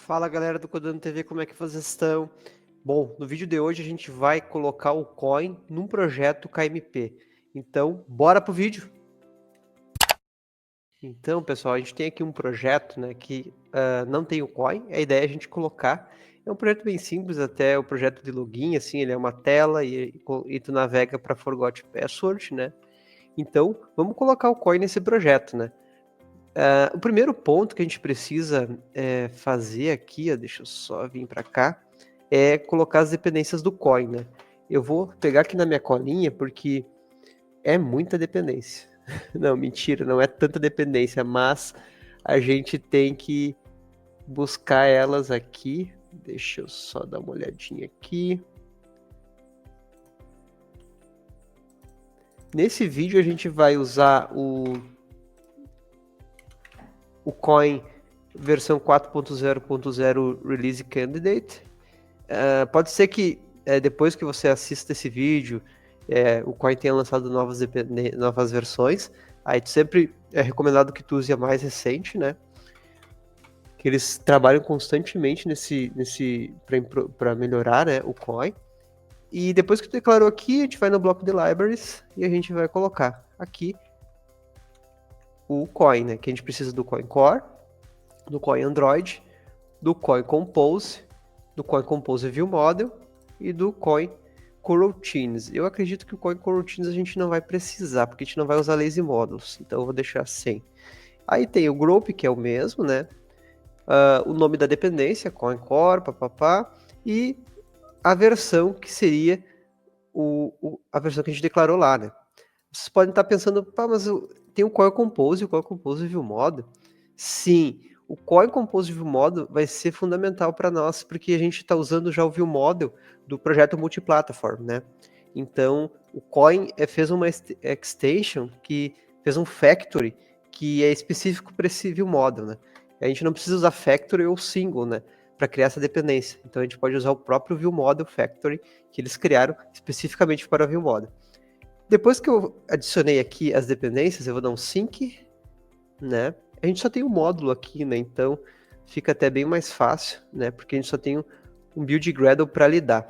Fala galera do Codando TV, como é que vocês estão? Bom, no vídeo de hoje a gente vai colocar o Coin num projeto KMP. Então, bora pro vídeo! Então, pessoal, a gente tem aqui um projeto, né, que não tem o Coin. A ideia é a gente colocar. É um projeto bem simples, até o projeto de login, assim, ele é uma tela e tu navega para Forgot Password, né? Então, vamos colocar o Coin nesse projeto, né? O primeiro ponto que a gente precisa fazer aqui, ó, deixa eu só vir para cá, é colocar as dependências do Coin, né? Eu vou pegar aqui na minha colinha porque é muita dependência. Não, mentira, não é tanta dependência, mas a gente tem que buscar elas aqui. Deixa eu só dar uma olhadinha aqui. Nesse vídeo a gente vai usar o Coin versão 4.0.0 Release Candidate. Pode ser que depois que você assista esse vídeo, o Coin tenha lançado novas versões. Aí sempre é recomendado que tu use a mais recente, né? Que eles trabalham constantemente para melhorar, né, o Coin. E depois que tu declarou aqui, a gente vai no bloco de libraries e a gente vai colocar aqui o Coin, né? Que a gente precisa do Coin Core, do Coin Android, do Coin Compose, do Coin Compose View Model e do Coin Coroutines. Eu acredito que o Coin Coroutines a gente não vai precisar, porque a gente não vai usar Lazy Models, então eu vou deixar sem. Aí tem o Group, que é o mesmo, né? O nome da dependência, Coin Core, papapá, e a versão que seria a versão que a gente declarou lá, né? Vocês podem estar pensando, pá, mas tem o Coin Compose e o Coin Compose View Model. Sim, o Coin Compose View Model vai ser fundamental para nós, porque a gente está usando já o View Model do projeto Multiplatform, né? Então, o Coin fez uma extension que fez um factory que é específico para esse View Model, né? A gente não precisa usar factory ou single, né? Para criar essa dependência. Então, a gente pode usar o próprio View Model Factory que eles criaram especificamente para o View Model. Depois que eu adicionei aqui as dependências, eu vou dar um sync, né? A gente só tem um módulo aqui, né? Então fica até bem mais fácil, né? Porque a gente só tem um build Gradle para lidar.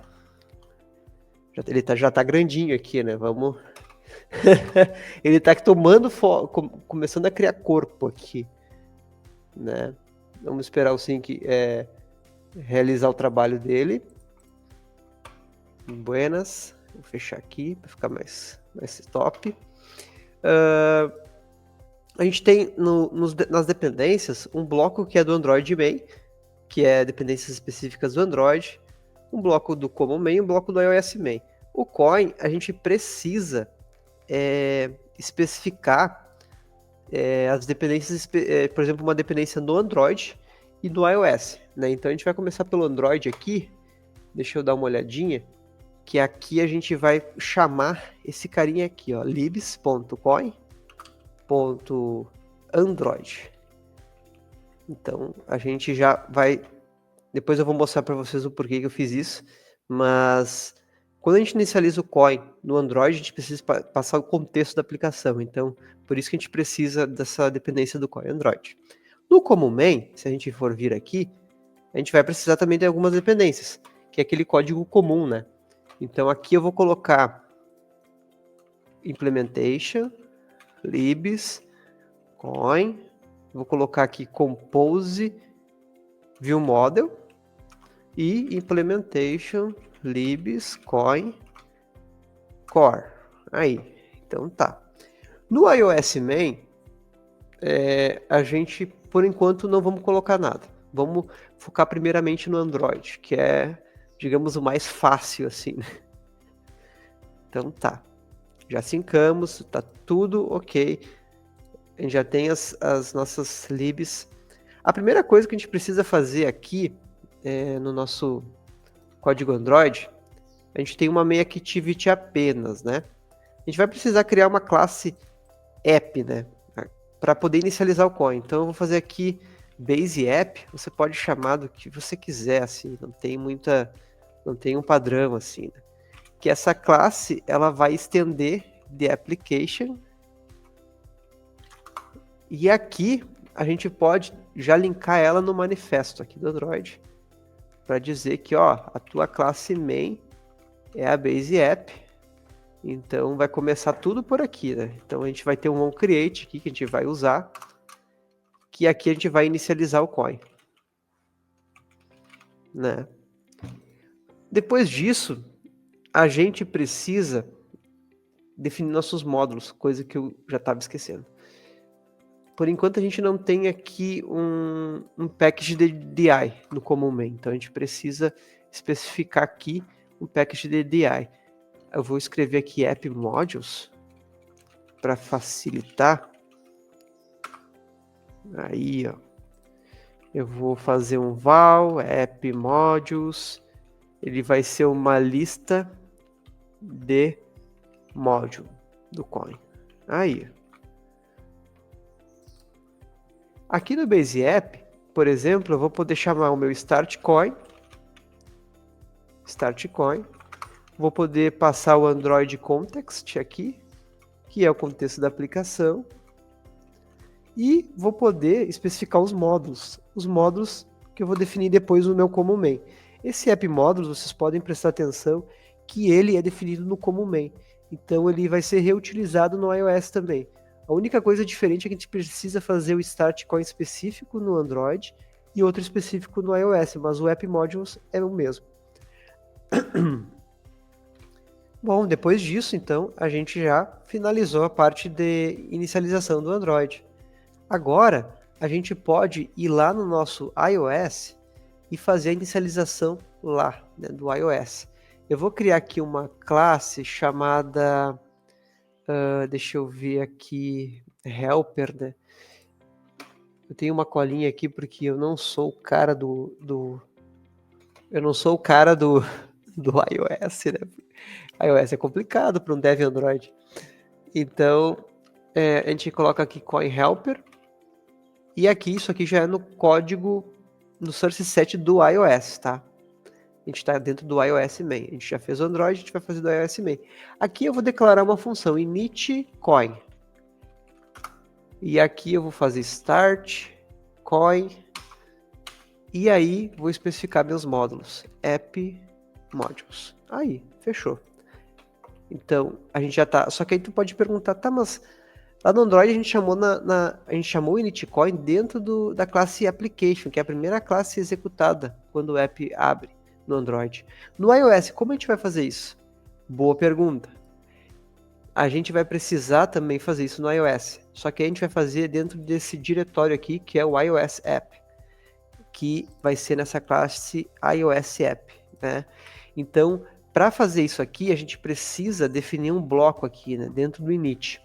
Ele já tá grandinho aqui, né? Vamos. Ele tá tomando começando a criar corpo aqui, né? Vamos esperar o sync realizar o trabalho dele. Buenas. Vou fechar aqui para ficar mais top. A gente tem nas dependências um bloco que é do Android Main, que é dependências específicas do Android, um bloco do Common Main e um bloco do iOS Main. O Coin, a gente precisa especificar as dependências, por exemplo, uma dependência no Android e no iOS, né? Então a gente vai começar pelo Android aqui, deixa eu dar uma olhadinha, que aqui a gente vai chamar esse carinha aqui, ó, libs.coin.android. Então, a gente já vai... Depois eu vou mostrar para vocês o porquê que eu fiz isso, mas quando a gente inicializa o Coin no Android, a gente precisa passar o contexto da aplicação. Então, por isso que a gente precisa dessa dependência do Coin Android. No Common Main, se a gente for vir aqui, a gente vai precisar também de algumas dependências, que é aquele código comum, né? Então, aqui eu vou colocar implementation, libs, coin, vou colocar aqui compose, view model e implementation, libs, coin, core. Aí, então tá. No iOS main, a gente, por enquanto, não vamos colocar nada. Vamos focar primeiramente no Android, que é, digamos, o mais fácil, assim. Então tá. Já syncamos, tá tudo ok. A gente já tem as nossas libs. A primeira coisa que a gente precisa fazer aqui, no nosso código Android, a gente tem uma main activity apenas, né? A gente vai precisar criar uma classe app, né? Para poder inicializar o coin. Então eu vou fazer aqui base app, você pode chamar do que você quiser, assim, não tem um padrão, assim, né? Que essa classe, ela vai estender the application, e aqui a gente pode já linkar ela no manifesto aqui do Android, para dizer que, ó, a tua classe main é a base app, então vai começar tudo por aqui, né? Então a gente vai ter um onCreate aqui que a gente vai usar, que aqui a gente vai inicializar o coin, né? Depois disso, a gente precisa definir nossos módulos, coisa que eu já estava esquecendo. Por enquanto a gente não tem aqui um package de DI no common main, então a gente precisa especificar aqui um package de DI. Eu vou escrever aqui app modules para facilitar. Aí, ó. Eu vou fazer um val app modules. Ele vai ser uma lista de módulo do coin. Aí. Aqui no Base App, por exemplo, eu vou poder chamar o meu Start Coin. Vou poder passar o Android Context aqui, que é o contexto da aplicação. E vou poder especificar os módulos que eu vou definir depois no meu common main. Esse app módulos, vocês podem prestar atenção que ele é definido no common main. Então ele vai ser reutilizado no iOS também. A única coisa diferente é que a gente precisa fazer o start coin específico no Android e outro específico no iOS, mas o app modules é o mesmo. Bom, depois disso, então, a gente já finalizou a parte de inicialização do Android. Agora, a gente pode ir lá no nosso iOS e fazer a inicialização lá, né, do iOS. Eu vou criar aqui uma classe chamada, deixa eu ver aqui, helper, né? Eu tenho uma colinha aqui porque eu não sou o cara do iOS, né? iOS é complicado para um dev Android. Então, a gente coloca aqui coin helper. E aqui, isso aqui já é no código, no source set do iOS, tá? A gente está dentro do iOS main. A gente já fez o Android, a gente vai fazer do iOS main. Aqui eu vou declarar uma função init coin. E aqui eu vou fazer start coin. E aí vou especificar meus módulos. App modules. Aí, fechou. Então, a gente já tá... Só que aí tu pode perguntar, tá, mas lá no Android a gente chamou a gente chamou o initCoin dentro da classe application, que é a primeira classe executada quando o app abre no Android. No iOS, como a gente vai fazer isso? Boa pergunta. A gente vai precisar também fazer isso no iOS, só que a gente vai fazer dentro desse diretório aqui, que é o iOS App, que vai ser nessa classe iOS App, né? Então, para fazer isso aqui, a gente precisa definir um bloco aqui, né, dentro do init.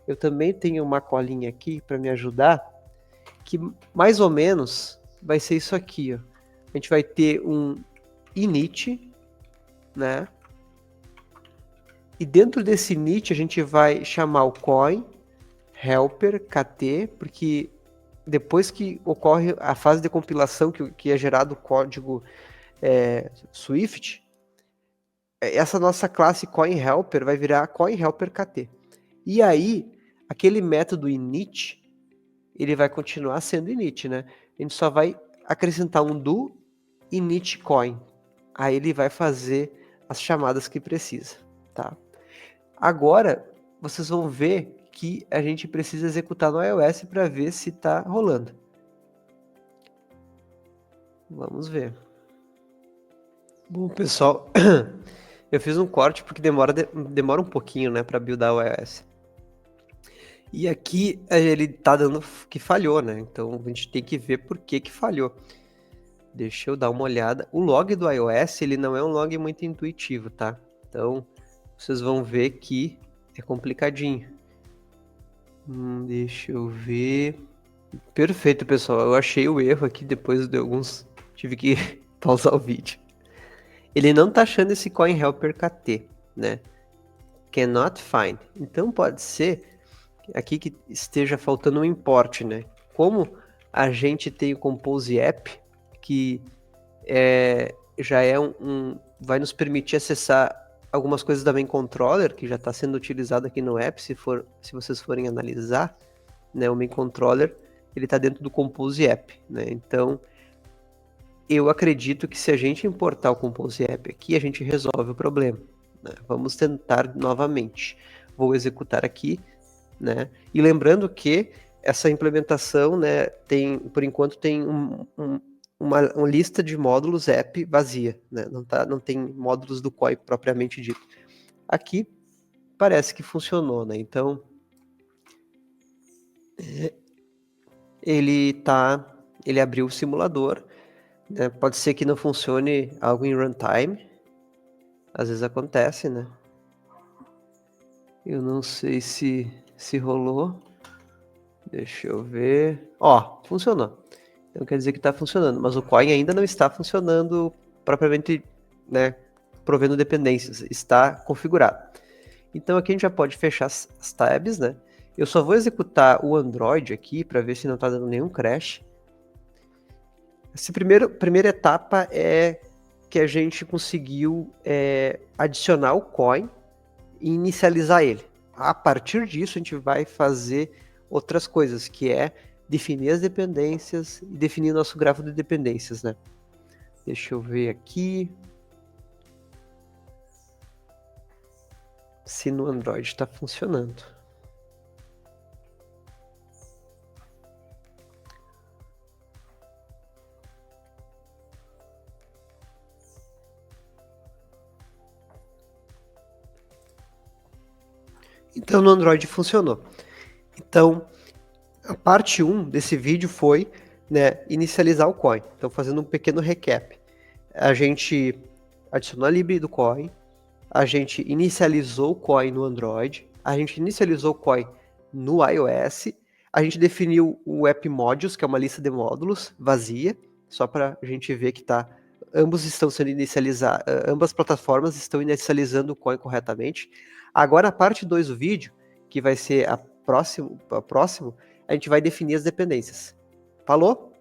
Eu também tenho uma colinha aqui para me ajudar, que mais ou menos vai ser isso aqui, ó. A gente vai ter um init, né? E dentro desse init a gente vai chamar o coin helper kt, porque depois que ocorre a fase de compilação que é gerado o código Swift, essa nossa classe coin helper vai virar coin helper kt. E aí, aquele método init, ele vai continuar sendo init, né? A gente só vai acrescentar um do init coin. Aí ele vai fazer as chamadas que precisa, tá? Agora, vocês vão ver que a gente precisa executar no iOS para ver se está rolando. Vamos ver. Bom, pessoal, eu fiz um corte porque demora um pouquinho, né, para buildar o iOS. E aqui ele tá dando que falhou, né? Então a gente tem que ver por que falhou. Deixa eu dar uma olhada. O log do iOS, ele não é um log muito intuitivo, tá? Então, vocês vão ver que é complicadinho. Deixa eu ver. Perfeito, pessoal. Eu achei o erro aqui depois de alguns... Tive que pausar o vídeo. Ele não tá achando esse coin helper kt, né? Cannot find. Então pode ser aqui que esteja faltando um import, né? Como a gente tem o Compose App, que já é vai nos permitir acessar algumas coisas da main controller, que já está sendo utilizado aqui no app, se vocês forem analisar, né, o main controller, ele está dentro do Compose App, né? Então, eu acredito que se a gente importar o Compose App aqui, a gente resolve o problema, né? Vamos tentar novamente. Vou executar aqui, né? E lembrando que essa implementação, né, por enquanto tem uma lista de módulos app vazia, né? Não tem módulos do COI propriamente dito. Aqui parece que funcionou, né? Então ele abriu o simulador, né? Pode ser que não funcione algo em runtime, às vezes acontece, né? Eu não sei se rolou. Deixa eu ver. Ó, funcionou. Então quer dizer que está funcionando, mas o Coin ainda não está funcionando propriamente, né, provendo dependências, está configurado. Então aqui a gente já pode fechar as tabs, né? Eu só vou executar o Android aqui para ver se não está dando nenhum crash. Essa primeira etapa é que a gente conseguiu adicionar o Coin e inicializar ele. A partir disso a gente vai fazer outras coisas, que é definir as dependências e definir nosso gráfico de dependências, né? Deixa eu ver aqui se no Android está funcionando. Então no Android funcionou. Então a parte 1 desse vídeo foi, né, inicializar o Coin. Então fazendo um pequeno recap. A gente adicionou a lib do Coin, a gente inicializou o Coin no Android, a gente inicializou o Coin no iOS, a gente definiu o App Modules, que é uma lista de módulos vazia, só para a gente ver que ambos estão sendo inicializados, ambas plataformas estão inicializando o Coin corretamente. Agora a parte 2 do vídeo, que vai ser a próximo, a gente vai definir as dependências. Falou?